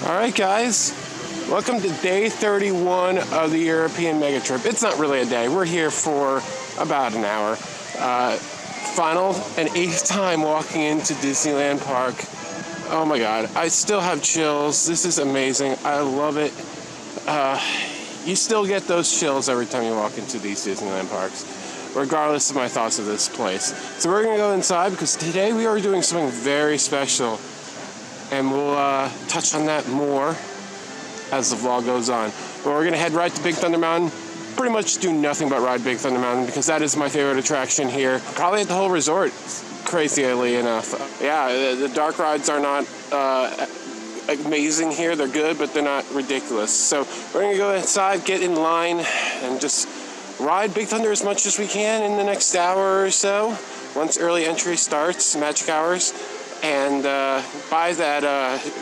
All right, guys. Welcome to day 31 of the European mega trip. It's not really a day. We're here for about an hour. Final and 8th time walking into Disneyland Park. Oh my God, I still have chills. This is amazing. I love it. You still get those chills every time you walk into these Disneyland parks, regardless of my thoughts of this place. So we're gonna go inside because today we are doing something very special, and we'll touch on that more as the vlog goes on. But we're gonna head right to Big Thunder Mountain. Pretty much do nothing but ride Big Thunder Mountain because that is my favorite attraction here. Probably at the whole resort, crazily enough. Yeah, the dark rides are not amazing here. They're good, but they're not ridiculous. So we're gonna go inside, get in line, and just ride Big Thunder as much as we can in the next hour or so, once early entry starts, magic hours, and buy that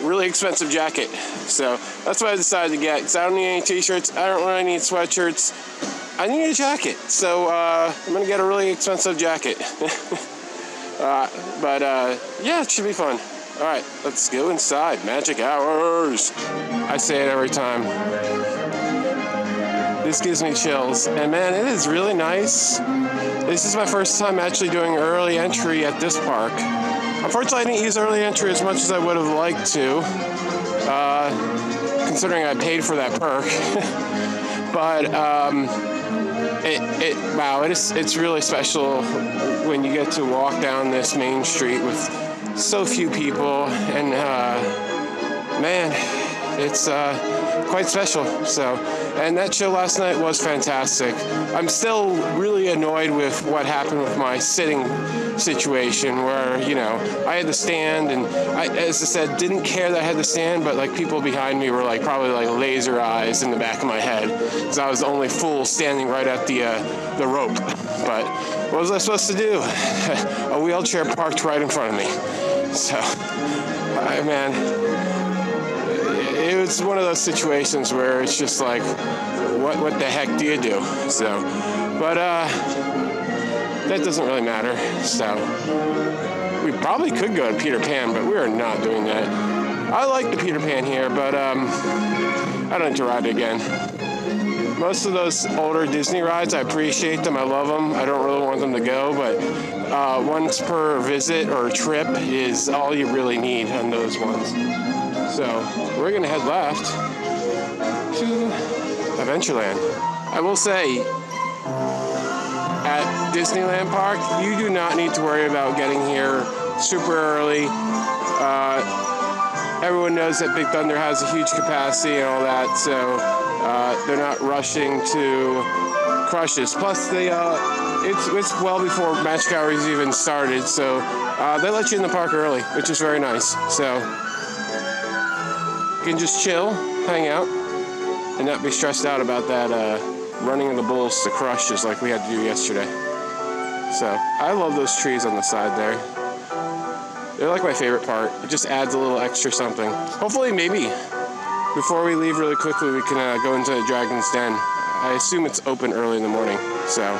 really expensive jacket. So that's what I decided to get, because I don't need any t-shirts, I don't really need sweatshirts, I need a jacket. So I'm gonna get a really expensive jacket. Yeah, it should be fun. All right, let's go inside. Magic hours. I say it every time. This gives me chills. And man, it is really nice. This is my first time actually doing early entry at this park. Unfortunately, I didn't use early entry as much as I would have liked to, considering I paid for that perk. But wow, it's really special when you get to walk down this main street with so few people, and man, it's quite special. So, and that show last night was fantastic. I'm still really annoyed with what happened with my sitting situation, where, you know, I had the stand, and I, as I said, didn't care that I had the stand, but like people behind me were like probably like laser eyes in the back of my head, because I was the only fool standing right at the rope. But what was I supposed to do? A wheelchair parked right in front of me. So, man, it was one of those situations where it's just like, what the heck do you do? So, but that doesn't really matter. So, we probably could go to Peter Pan, but we are not doing that. I like the Peter Pan here, but I don't need to ride it again. Most of those older Disney rides, I appreciate them, I love them, I don't really want them to go, but once per visit or trip is all you really need on those ones. So we're gonna head left to Adventureland. I will say, at Disneyland Park, you do not need to worry about getting here super early. Everyone knows that Big Thunder has a huge capacity and all that, so they're not rushing to crush this. Plus, it's well before magic hours even started, so they let you in the park early, which is very nice. So you can just chill, hang out, and not be stressed out about that running of the bulls to crush just like we had to do yesterday. So I love those trees on the side there. They're like my favorite part. It just adds a little extra something. Hopefully, maybe before we leave really quickly, we can go into the Dragon's Den. I assume it's open early in the morning, so.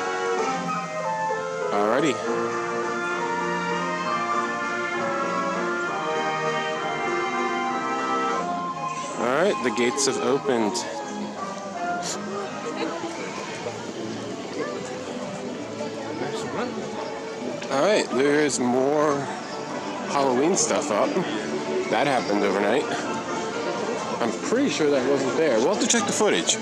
Alrighty. Alright, the gates have opened. Alright, there's more Halloween stuff up. That happened overnight. I'm pretty sure that wasn't there. We'll have to check the footage.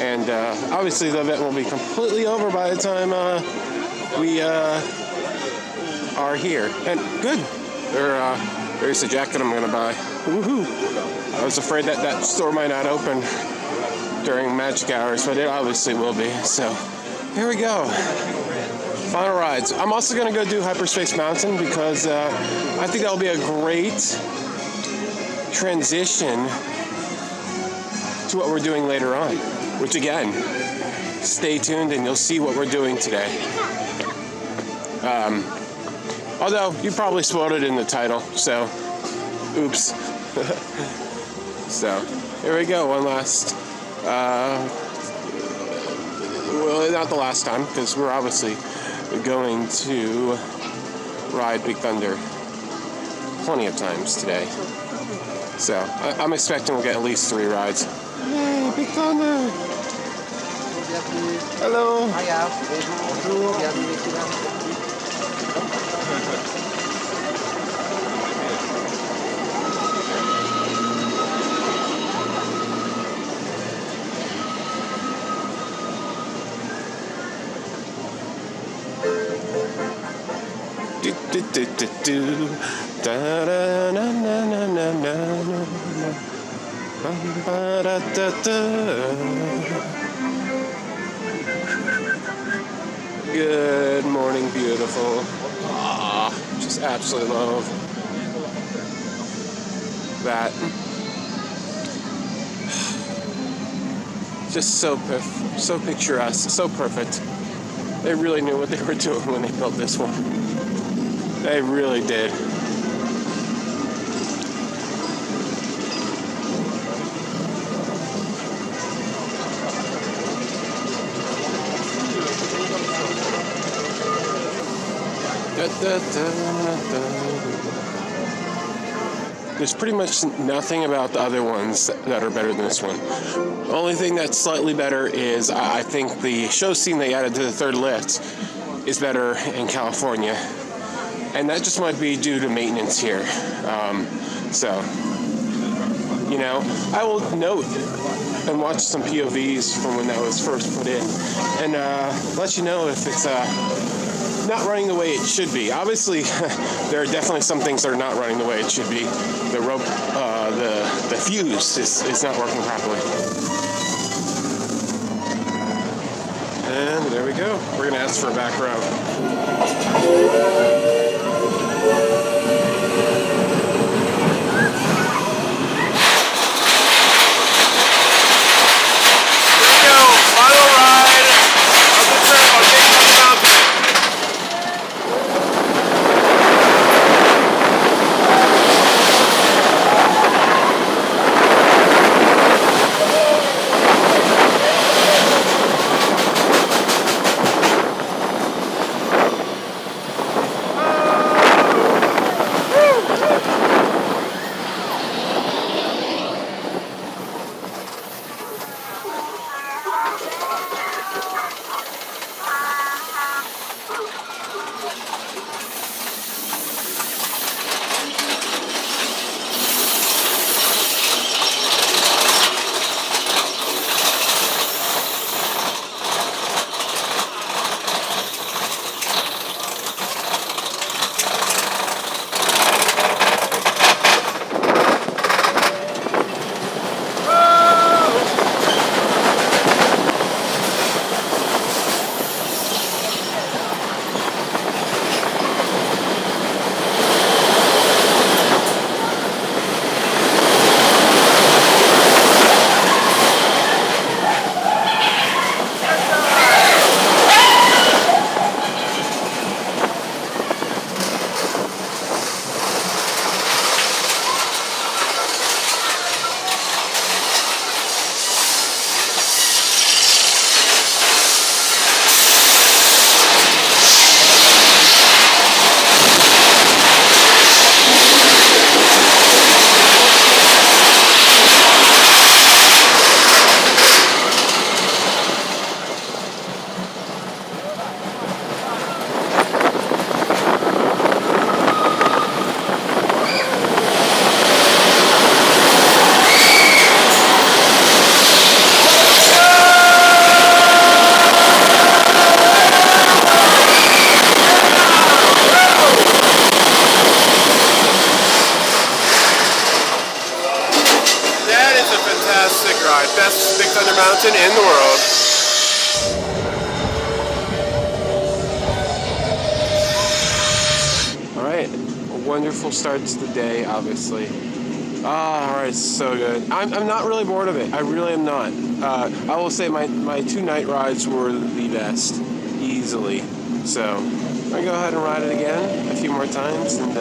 And obviously the event will be completely over by the time we are here. And good. There's a jacket I'm gonna buy. Woohoo! I was afraid that store might not open during magic hours, but it obviously will be. So here we go. Final rides. I'm also gonna go do Hyperspace Mountain because I think that'll be a great transition to what we're doing later on, which again, stay tuned and you'll see what we're doing today. Although you probably spoiled it in the title, so oops. So here we go, one last well, not the last time, because we're obviously going to ride Big Thunder plenty of times today. So I'm expecting we'll get at least 3 rides. Hey, Big Thunder! Hello! Hiya. Bonjour. Do do do do do. Da da na na na na na. Ba da da da. Good morning, beautiful. Ah, just absolutely love that. Just so so picturesque, so perfect. They really knew what they were doing when they built this one. They really did. Da, da, da, da. There's pretty much nothing about the other ones that are better than this one. The only thing that's slightly better is I think the show scene they added to the third lift is better in California. And that just might be due to maintenance here. So, you know, I will note and watch some POVs from when that was first put in and let you know if it's not running the way it should be. Obviously, there are definitely some things that are not running the way it should be. The rope, the fuse is not working properly. And there we go. We're gonna ask for a back row. Best Big Thunder Mountain in the world. Alright, a wonderful start to the day, obviously. Alright, so good. I'm not really bored of it. I really am not. I will say my 2 night rides were the best, easily. So, I'm going to go ahead and ride it again a few more times and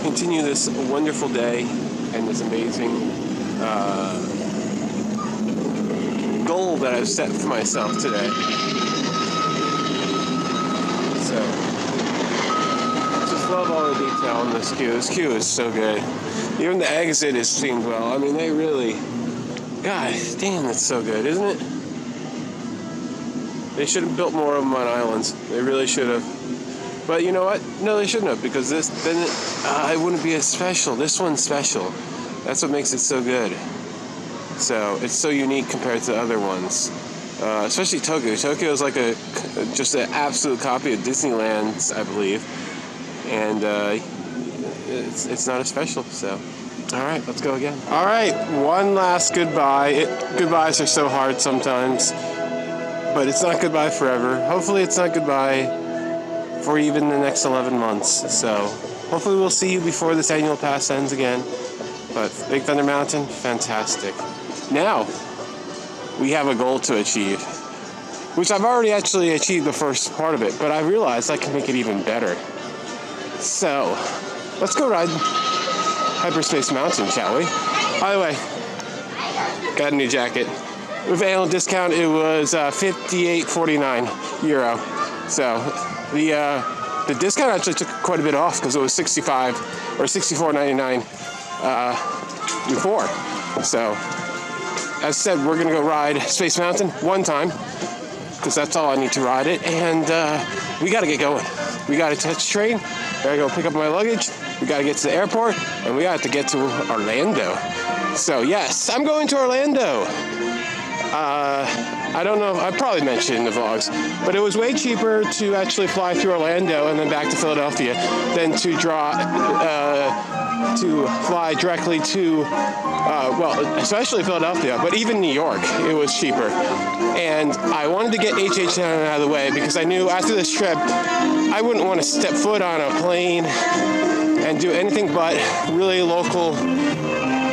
continue this wonderful day and this amazing goal that I've set for myself today. So, just love all the detail in this queue. This queue is so good. Even the exit is themed well. I mean, they really... God damn, that's so good, isn't it? They should have built more of them on islands. They really should have. But you know what? No, they shouldn't have, because it wouldn't be as special. This one's special. That's what makes it so good. So it's so unique compared to other ones. Especially Tokyo. Tokyo is like just an absolute copy of Disneyland's, I believe. And it's not as special, so... All right, let's go again. All right, one last goodbye. Goodbyes are so hard sometimes, but it's not goodbye forever. Hopefully it's not goodbye for even the next 11 months. So hopefully we'll see you before this annual pass ends again. But Big Thunder Mountain, fantastic. Now, we have a goal to achieve, which I've already actually achieved the first part of it, but I realized I can make it even better. So, let's go ride Hyperspace Mountain, shall we? By the way, got a new jacket. With annual discount, it was €58.49. So the discount actually took quite a bit off because it was $65 or $64.99 before. So, as I said, we're gonna go ride Space Mountain one time because that's all I need to ride it, and we gotta get going. We gotta catch the train. Gotta go pick up my luggage. We gotta get to the airport, and we got to get to Orlando. So yes, I'm going to Orlando. I don't know, I probably mentioned in the vlogs, but it was way cheaper to actually fly through Orlando and then back to Philadelphia than to fly directly to, especially Philadelphia, but even New York, it was cheaper. And I wanted to get HHN out of the way because I knew after this trip, I wouldn't want to step foot on a plane and do anything but really local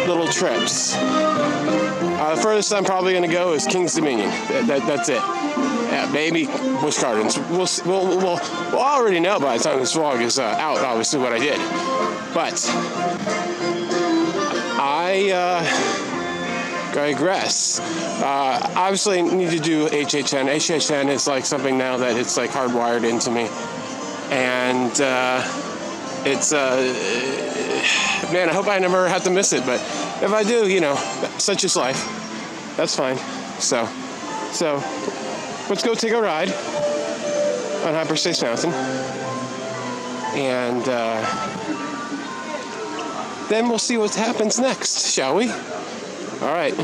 little trips. The furthest I'm probably going to go is King's Dominion. That's it. Yeah, maybe Busch Gardens. We'll already know by the time this vlog is out, obviously, what I did. But I digress. Obviously, I need to do HHN. HHN is like something now that it's like hardwired into me. And it's... man, I hope I never have to miss it, but if I do, such is life. That's fine. So let's go take a ride on Hyperspace Mountain, and then we'll see what happens next, shall we? All right,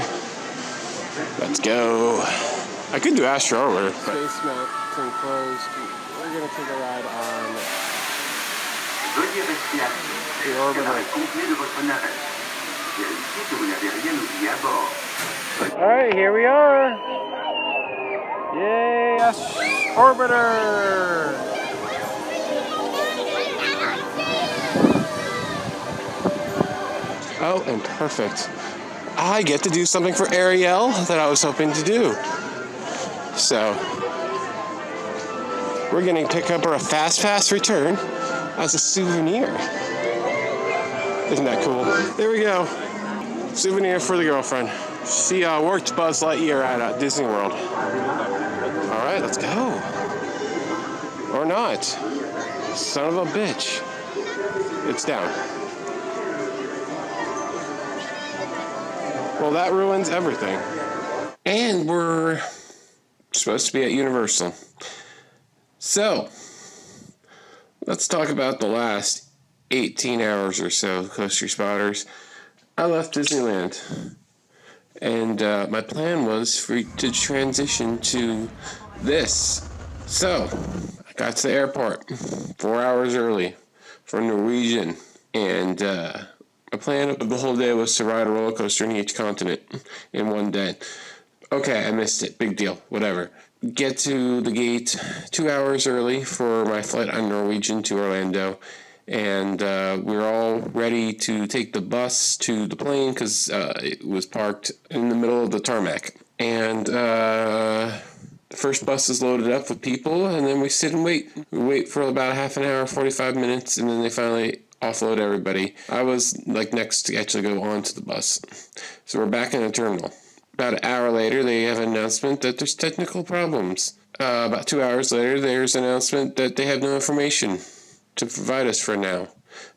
let's go. I could do Astro Orbiter. Space Mountain closed. We're gonna take a ride on the Orbiter. Alright, here we are. Yay, Orbiter! Oh, and perfect. I get to do something for Ariel that I was hoping to do. So, we're going to pick up our fast return as a souvenir. Isn't that cool? There we go. Souvenir for the girlfriend. She worked Buzz Lightyear at Disney World. All right, let's go. Or not. Son of a bitch. It's down. Well, that ruins everything. And we're supposed to be at Universal. So, let's talk about the last 18 hours or so, Coaster Spotters. I left Disneyland, and my plan was to transition to this. So, I got to the airport 4 hours early for Norwegian, and my plan of the whole day was to ride a roller coaster in each continent in one day. Okay, I missed it. Big deal. Whatever. Get to the gate 2 hours early for my flight on Norwegian to Orlando. And we're all ready to take the bus to the plane because it was parked in the middle of the tarmac. And the first bus is loaded up with people, and then we sit and wait. We wait for about half an hour, 45 minutes, and then they finally offload everybody. I was next to actually go onto the bus. So we're back in the terminal. About an hour later, they have an announcement that there's technical problems. About 2 hours later, there's an announcement that they have no information to provide us for now.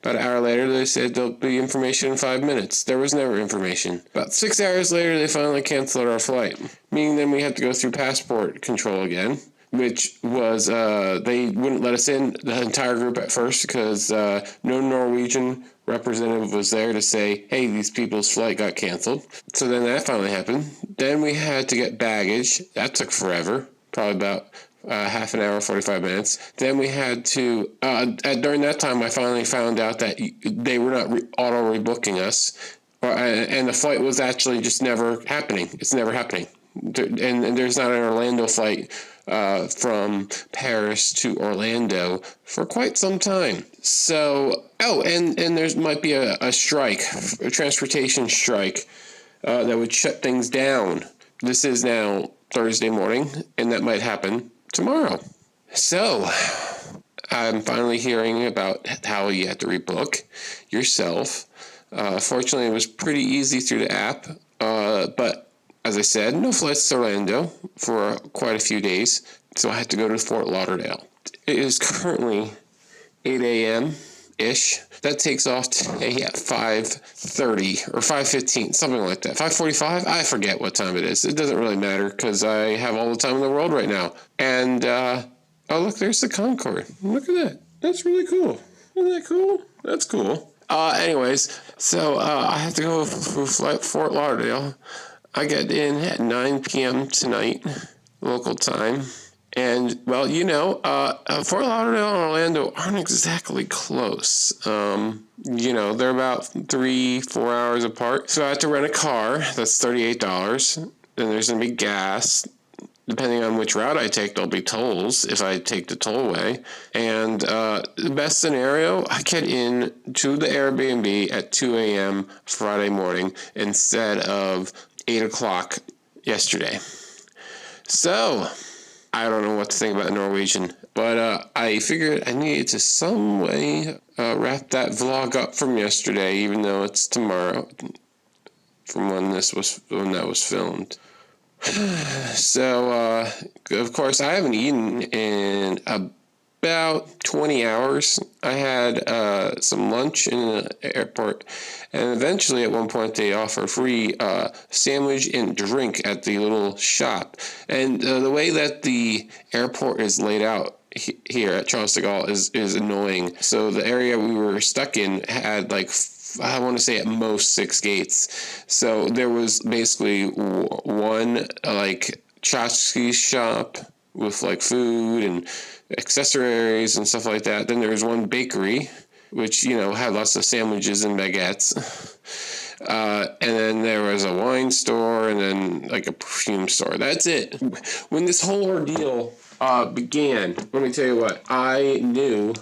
About an hour later, they said there'll be information in 5 minutes. There was never information. About 6 hours later, they finally canceled our flight, meaning then we had to go through passport control again, which was, they wouldn't let us in, the entire group at first, because no Norwegian representative was there to say, hey, these people's flight got canceled. So then that finally happened. Then we had to get baggage. That took forever, probably about half an hour, 45 minutes. Then we had to, during that time, I finally found out that they were not auto rebooking us, and the flight was actually just never happening. It's never happening. And there's not an Orlando flight from Paris to Orlando for quite some time. So, and there might be a strike, a transportation strike that would shut things down. This is now Thursday morning, and that might happen tomorrow. So, I'm finally hearing about how you have to rebook yourself. Fortunately, it was pretty easy through the app, but as I said, no flights to Orlando for quite a few days, so I had to go to Fort Lauderdale. It is currently 8 a.m.-ish. That takes off today at 5:30 or 5:15, something like that. 5:45? I forget what time it is. It doesn't really matter because I have all the time in the world right now. And, oh, look, there's the Concorde. Look at that. That's really cool. Isn't that cool? That's cool. Anyways, so I have to go through Fort Lauderdale. I get in at 9 p.m. tonight, local time. And, well, Fort Lauderdale and Orlando aren't exactly close. They're about 3-4 hours apart. So I have to rent a car. That's $38. Then there's going to be gas. Depending on which route I take, there'll be tolls if I take the tollway. And the best scenario, I get in to the Airbnb at 2 a.m. Friday morning instead of 8 o'clock yesterday. So, I don't know what to think about Norwegian, but I figured I needed to some way wrap that vlog up from yesterday, even though it's tomorrow from when that was filmed. So, of course, I haven't eaten in about 20 hours. I had some lunch in the airport, and eventually at one point they offer free sandwich and drink at the little shop. And the way that the airport is laid out here at Charles de Gaulle is annoying. So the area we were stuck in had I want to say at most 6 gates. So there was basically one tchotchke shop with food and accessories and stuff like that. Then there was one bakery, which, had lots of sandwiches and baguettes. And then there was a wine store and then a perfume store. That's it. When this whole ordeal began, let me tell you what, I knew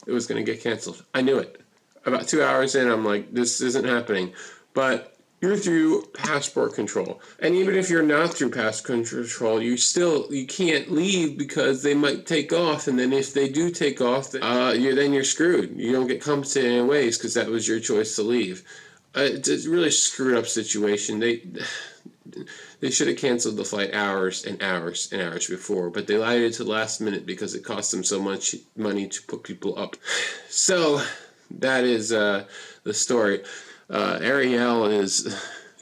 it was going to get canceled. I knew it. About 2 hours in, I'm like, this isn't happening. But you're through passport control. And even if you're not through passport control, you can't leave because they might take off. And then if they do take off, then you're screwed. You don't get compensated anyways because that was your choice to leave. It's a really screwed up situation. They should have canceled the flight hours and hours and hours before, but they lied it to the last minute because it cost them so much money to put people up. So that is the story. Ariel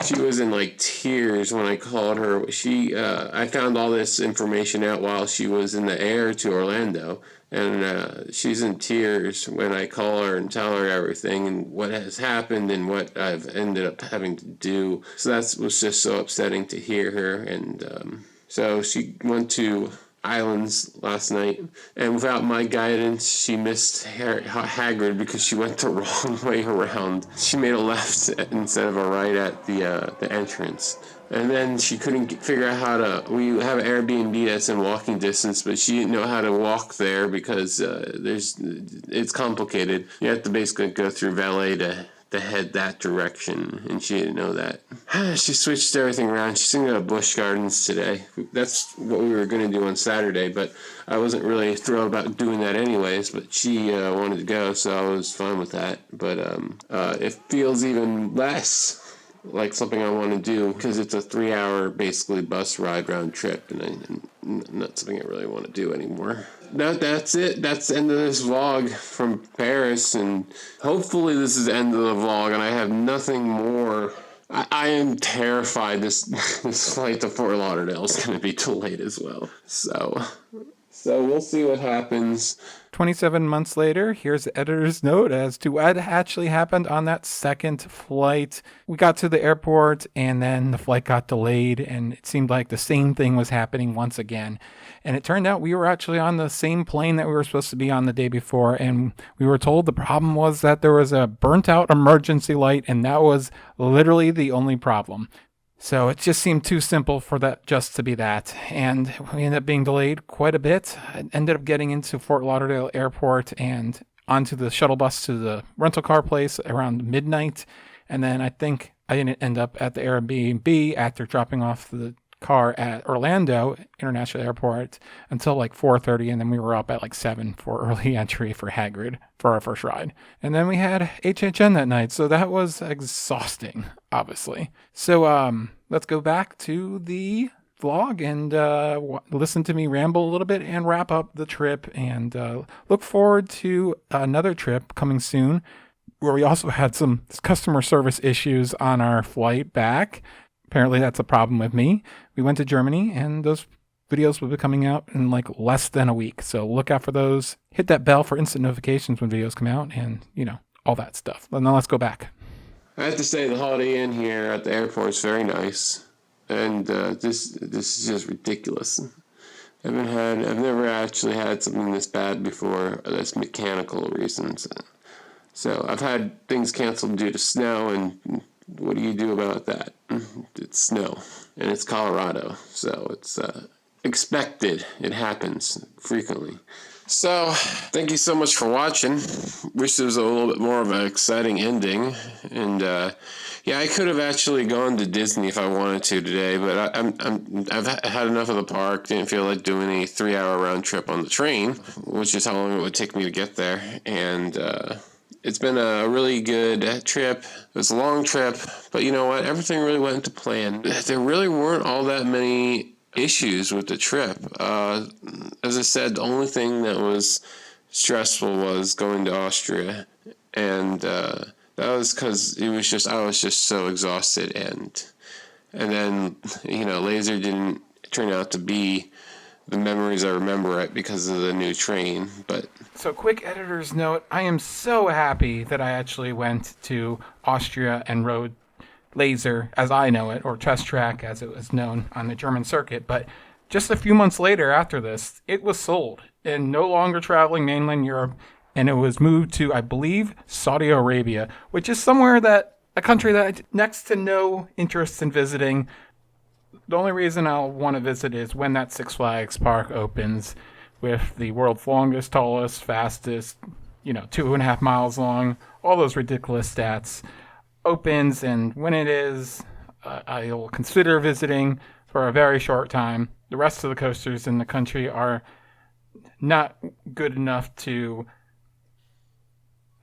she was in tears when I called her. I found all this information out while she was in the air to Orlando, and she's in tears when I call her and tell her everything and what has happened and what I've ended up having to do. So that was just so upsetting to hear her, and so she went to Islands last night, and without my guidance, she missed Hagrid because she went the wrong way around. She made a left instead of a right at the entrance, and then she couldn't figure out we have an Airbnb that's in walking distance, but she didn't know how to walk there because it's complicated. You have to basically go through valet to head that direction, and she didn't know that. She switched everything around. She's going to go to Busch Gardens today. That's what we were going to do on Saturday, but I wasn't really thrilled about doing that anyways, but she wanted to go, so I was fine with that. But it feels even less like something I want to do because it's a 3-hour basically bus ride round trip, and not something I really want to do anymore. That's it. That's the end of this vlog from Paris, and hopefully this is the end of the vlog, and I have nothing more. I am terrified this flight to Fort Lauderdale is going to be delayed as well. So we'll see what happens. 27 months later, here's the editor's note as to what actually happened on that second flight. We got to the airport, and then the flight got delayed, and it seemed like the same thing was happening once again. And it turned out we were actually on the same plane that we were supposed to be on the day before, and we were told the problem was that there was a burnt-out emergency light, and that was literally the only problem. So it just seemed too simple for that just to be that. And we ended up being delayed quite a bit. I ended up getting into Fort Lauderdale Airport and onto the shuttle bus to the rental car place around midnight. And then I think I didn't end up at the Airbnb after dropping off the car at Orlando International Airport until like 4:30, and then we were up at like 7 for early entry for Hagrid for our first ride. And then we had HHN that night, so that was exhausting, obviously. So let's go back to the vlog and listen to me ramble a little bit and wrap up the trip, and look forward to another trip coming soon where we also had some customer service issues on our flight back. Apparently that's a problem with me. We went to Germany, and those videos will be coming out in like less than a week. So look out for those. Hit that bell for instant notifications when videos come out, and, all that stuff. But now let's go back. I have to say the Holiday Inn here at the airport is very nice, and this is just ridiculous. I've never actually had something this bad before. That's mechanical reasons. So I've had things canceled due to snow, and what do you do about that? It's snow, and it's Colorado, so it's expected. It happens frequently. So, thank you so much for watching. Wish there was a little bit more of an exciting ending, and I could have actually gone to Disney if I wanted to today, but I've had enough of the park. Didn't feel like doing a 3-hour round trip on the train, which is how long it would take me to get there, and it's been a really good trip. It was a long trip, but you know what? Everything really went into plan. There really weren't all that many issues with the trip. As I said, the only thing that was stressful was going to Austria, and that was because I was just so exhausted, and then Laser didn't turn out to be the memories I remember it because of the new train. But so, quick editor's note, I am so happy that I actually went to Austria and rode Laser, as I know it, or Test Track as it was known on the German circuit. But just a few months later after this, it was sold and no longer traveling mainland Europe, and it was moved to, I believe, Saudi Arabia, which is a country that I had next to no interest in visiting. The only reason I'll want to visit is when that Six Flags park opens with the world's longest, tallest, fastest, 2.5 miles long, all those ridiculous stats opens. And when it is, I will consider visiting for a very short time. The rest of the coasters in the country are not good enough to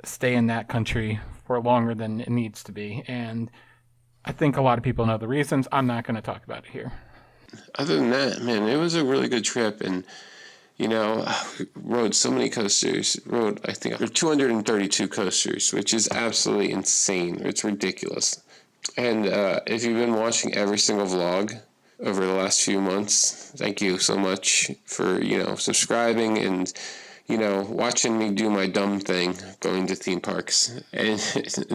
stay in that country for longer than it needs to be. And I think a lot of people know the reasons. I'm not going to talk about it here. Other than that, man, it was a really good trip, and we rode so many coasters. I think 232 coasters, which is absolutely insane. It's ridiculous. And if you've been watching every single vlog over the last few months, thank you so much for subscribing and watching me do my dumb thing, going to theme parks and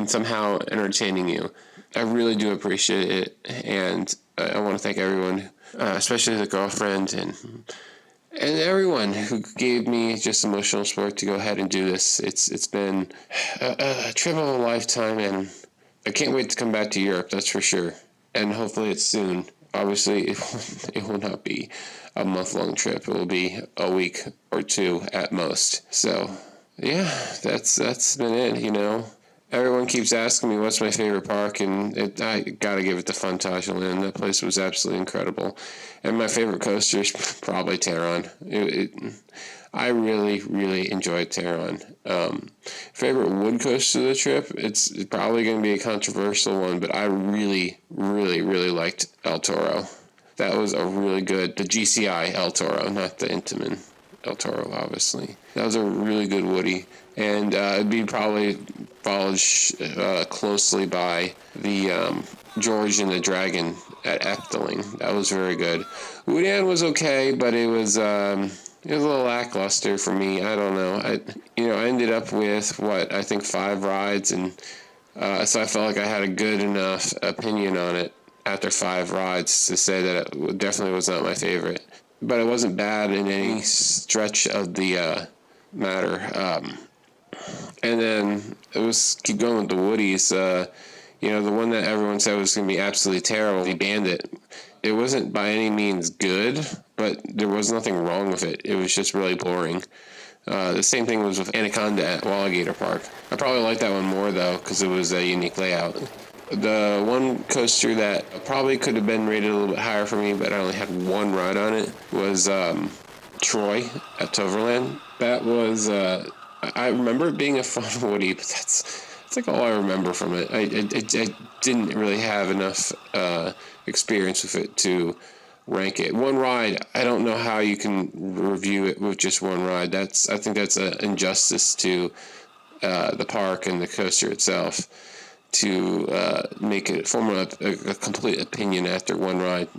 somehow entertaining you. I really do appreciate it, and I want to thank everyone, especially the girlfriend and everyone who gave me just emotional support to go ahead and do this. It's been a trip of a lifetime, and I can't wait to come back to Europe, that's for sure. And hopefully it's soon. Obviously, it will not be a month-long trip. It will be a week or two at most. So, yeah, that's been it, Everyone keep keeps asking me what's my favorite park, and I got to give it to Fantasyland. That place was absolutely incredible. And my favorite coaster is probably Terron. I really, really enjoyed Terron. Favorite wood coaster of the trip, it's probably going to be a controversial one, but I really, really, really liked El Toro. That was a really good, the GCI El Toro, not the Intamin El Toro, obviously. That was a really good woody, and it'd be probably followed closely by the George and the Dragon at Efteling. That was very good. Wudan was okay, but it was a little lackluster for me. I don't know. I ended up with I think 5 rides, and so I felt like I had a good enough opinion on it after 5 rides to say that it definitely was not my favorite. But it wasn't bad in any stretch of the matter. And then keep going with the Woodies. The one that everyone said was going to be absolutely terrible, the Bandit. It wasn't by any means good, but there was nothing wrong with it. It was just really boring. The same thing was with Anaconda at Walligator Park. I probably liked that one more, though, because it was a unique layout. The one coaster that probably could have been rated a little bit higher for me, but I only had 1 ride on it, was Troy at Toverland. That was, I remember it being a fun Woody, but that's like all I remember from it. I didn't really have enough experience with it to rank it. 1 ride, I don't know how you can review it with just 1 ride. I think that's an injustice to the park and the coaster itself, to form a complete opinion after 1 ride,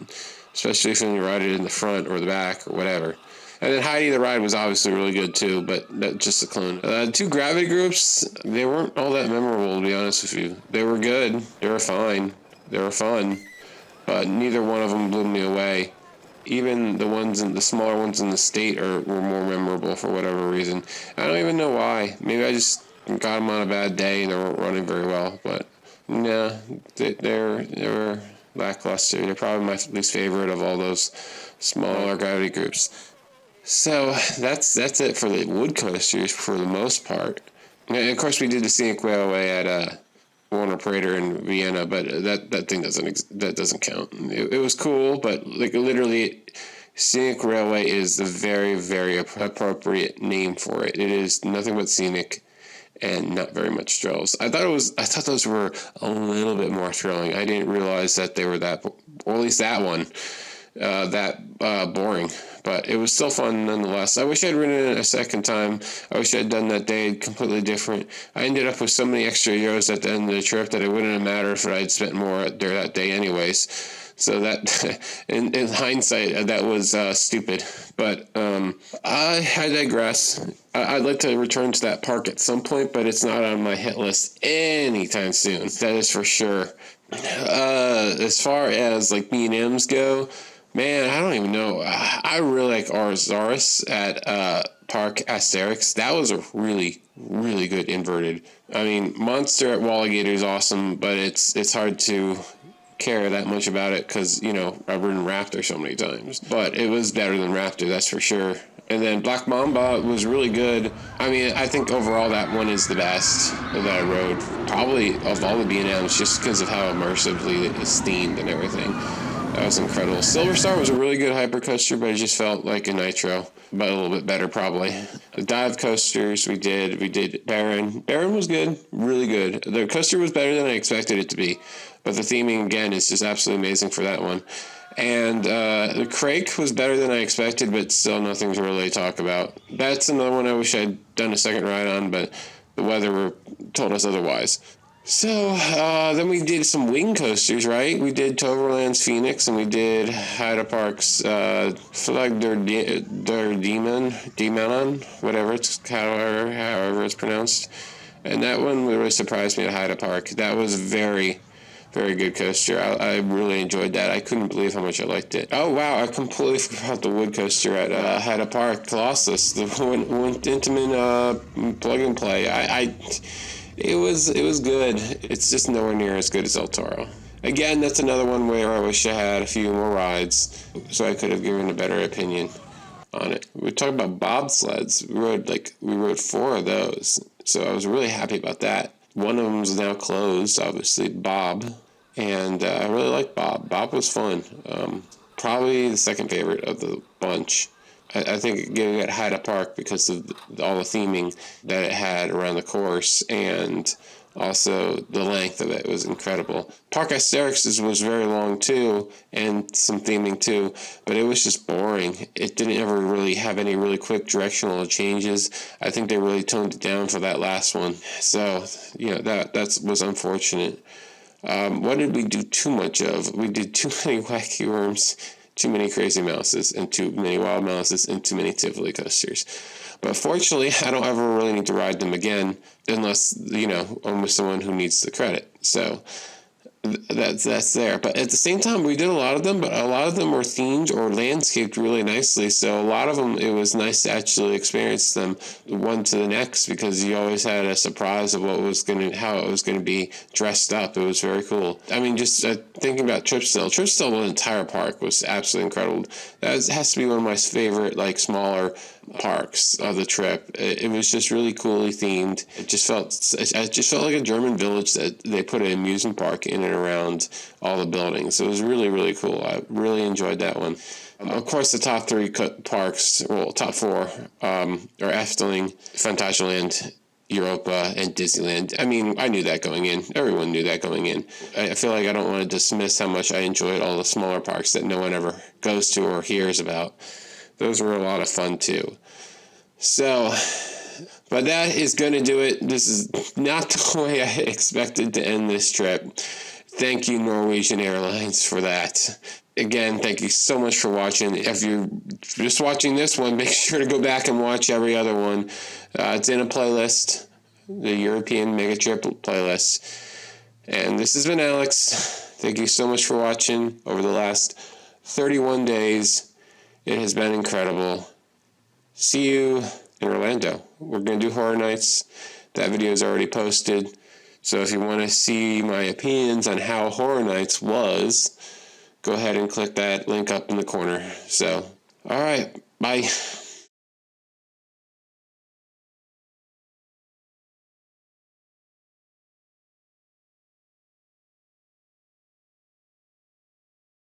especially if you ride it in the front or the back or whatever. And then Heidi the Ride was obviously really good too, but that's just a clone. 2 gravity groups, they weren't all that memorable, to be honest with you. They were good, they were fine, they were fun, but neither one of them blew me away. Even the smaller ones in the state were more memorable for whatever reason. I don't even know why. Maybe I just got them on a bad day and they weren't running very well, but no, they were lackluster. They're probably my least favorite of all those smaller gravity groups. So that's it for the wood coasters for the most part. And of course, we did the Scenic Railway at Warner Prater in Vienna, but that thing doesn't count. It was cool, but like literally, Scenic Railway is the very, very appropriate name for it. It is nothing but scenic and not very much thrills. I thought those were a little bit more thrilling. I didn't realize that they were or at least that one, boring. But it was still fun nonetheless. I wish I'd ridden it a second time. I wish I'd done that day completely different. I ended up with so many extra euros at the end of the trip that it wouldn't have mattered if I'd spent more there that day anyways. So that, in hindsight, that was stupid. But I digress. I'd like to return to that park at some point, but it's not on my hit list anytime soon. That is for sure. As far as like B&Ms go, man, I don't even know. I really like Zaris at Park Asterix. That was a really, really good inverted. I mean, Monster at Walligator is awesome, but it's hard to care that much about it because, I've ridden Raptor so many times. But it was better than Raptor, that's for sure. And then Black Mamba was really good. I mean, I think overall that one is the best that I rode. Probably of all the B&Ms, just because of how immersively it's themed and everything. That was incredible. Silver Star was a really good hypercoaster, but it just felt like a Nitro, but a little bit better probably. The dive coasters we did Baron. Baron was good, really good. The coaster was better than I expected it to be, but the theming again is just absolutely amazing for that one. And the Crake was better than I expected, but still nothing to really talk about. That's another one I wish I'd done a second ride on, but the weather told us otherwise. So then we did some wing coasters, right? We did Toverland's Phoenix, and we did Haida Park's Flag der Demon, whatever however it's pronounced. And that one really surprised me at Haida Park. That was very, very good coaster. I really enjoyed that. I couldn't believe how much I liked it. Oh wow, I completely forgot the wood coaster at Haida Park, Colossus, the Intamin plug and play. It was good. It's just nowhere near as good as El Toro. Again, that's another one where I wish I had a few more rides so I could have given a better opinion on it. We talked about bobsleds. We rode 4 of those, so I was really happy about that. One of them is now closed, obviously, Bob. And I really like Bob. Bob was fun. Probably the second favorite of the bunch. I think giving it Hyde Park because of all the theming that it had around the course, and also the length of it was incredible. Park Asterix was very long too, and some theming too, but it was just boring. It didn't ever really have any really quick directional changes. I think they really toned it down for that last one. So, that was unfortunate. What did we do too much of? We did too many wacky worms, too many crazy mouses, and too many wild mouses, and too many Tivoli coasters. But fortunately, I don't ever really need to ride them again unless, I'm with someone who needs the credit. So that's there. But at the same time, we did a lot of them, but a lot of them were themed or landscaped really nicely. So a lot of them, it was nice to actually experience them one to the next, because you always had a surprise of how it was going to be dressed up. It was very cool. I mean, just thinking about Tripsdale, the entire park was absolutely incredible. That has to be one of my favorite, smaller parks of the trip. It was just really coolly themed. It just felt like a German village that they put an amusement park in and around all the buildings. It was really, really cool. I really enjoyed that one. Of course, the top three parks, top four, are Efteling, Phantasialand, Europa, and Disneyland. I mean, I knew that going in. Everyone knew that going in. I feel like I don't want to dismiss how much I enjoyed all the smaller parks that no one ever goes to or hears about. Those were a lot of fun too. So, but that is going to do it. This is not the way I expected to end this trip. Thank you, Norwegian Airlines, for that. Again, thank you so much for watching. If you're just watching this one, make sure to go back and watch every other one. It's in a playlist, the European Mega Trip playlist. And this has been Alex. Thank you so much for watching over the last 31 days. It has been incredible. See you in Orlando. We're going to do Horror Nights. That video is already posted. So if you want to see my opinions on how Horror Nights was, go ahead and click that link up in the corner. So, all right. Bye.